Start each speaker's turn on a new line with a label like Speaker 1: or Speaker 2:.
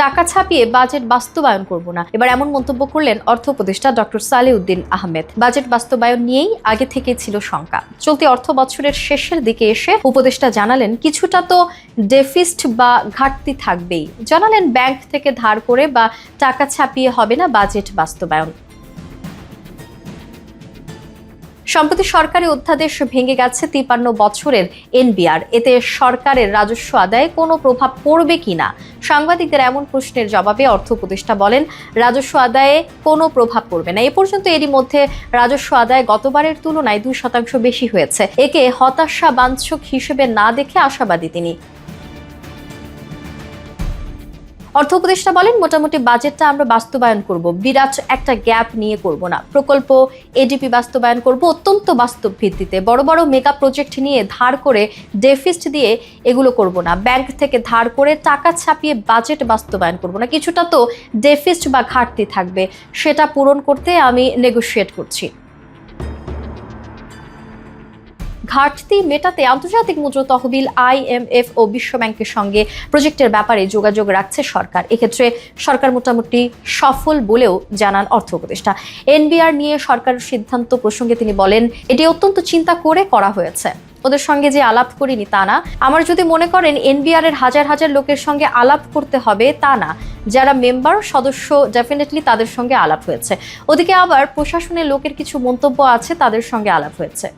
Speaker 1: টাকা ছাপিয়ে বাজেট বাস্তবায়ন করব না। এবার এমন মন্তব্য করলেন অর্থ উপদেষ্টা ডক্টর সালেউদ্দিন আহমেদ। বাজেট বাস্তবায়ন নিয়েই আগে থেকে ছিল শঙ্কা। চলতি অর্থ বছরের শেষের দিকে এসে উপদেষ্টা জানালেন কিছুটা তো ডেফিসিট বা ঘাটতি থাকবেই। জানালেন ব্যাংক থেকে ধার করে বা টাকা ছাপিয়ে হবে না বাজেট বাস্তবায়ন। সম্প্রতি সরকারি অধ্যাদেশ ভেঙে গেছে 53 বছরের এনবিআর। এতে সরকারের রাজস্ব আদায়ে কোনো প্রভাব পড়বে কিনা সাংবাদিকদের এমন প্রশ্নের জবাবে অর্থ উপদেষ্টা বলেন, রাজস্ব আদায়ে কোনো প্রভাব পড়বে না। এ পর্যন্ত এরই মধ্যে রাজস্ব আদায় গতবারের তুলনায় 2% বেশি হয়েছে। একে হতাশাবাঞ্ছক হিসেবে না দেখে আশাবাদী তিনি। অর্থ উপদেষ্টা বলেন, মোটামুটি বাজেটটা আমরা বাস্তবায়ন করব, বিরাট একটা গ্যাপ নিয়ে করব না। প্রকল্প এডিপি বাস্তবায়ন করব অত্যন্ত বাস্তব ভিত্তিতে। বড় বড় মেগা প্রজেক্ট নিয়ে ধার করে ডেফিসিট দিয়ে এগুলো করব না। ব্যাংক থেকে ধার করে টাকা ছাপিয়ে বাজেট বাস্তবায়ন করব না। কিছুটা তো ডেফিসিট বা ঘাটতি থাকবে, সেটা পূরণ করতে আমি নেগোশিয়েট করছি। ঘাটতি মেটাতে আন্তর্জাতিক মুদ্রা তহবিল IMF ও বিশ্বব্যাংকের সঙ্গে প্রজেক্টের ব্যাপারে যোগাযোগ রাখছে সরকার। এক্ষেত্রে সরকার মোটামুটি সফল বলেও জানান অর্থ উপদেষ্টা। এনবিআর নিয়ে সরকারের সিদ্ধান্ত প্রসঙ্গে তিনি বলেন, এটি অত্যন্ত চিন্তা করে করা হয়েছে। ওদের সঙ্গে যে আলাপ করিনি তা না। আমার যদি মনে করেন এনবিআর এর হাজার হাজার লোকের সঙ্গে আলাপ করতে হবে তা না। যারা মেম্বার সদস্য ডেফিনেটলি তাদের সঙ্গে আলাপ হয়েছে। ওদিকে আবার প্রশাসনের লোকের কিছু মন্তব্য আছে, তাদের সঙ্গে আলাপ হয়েছে।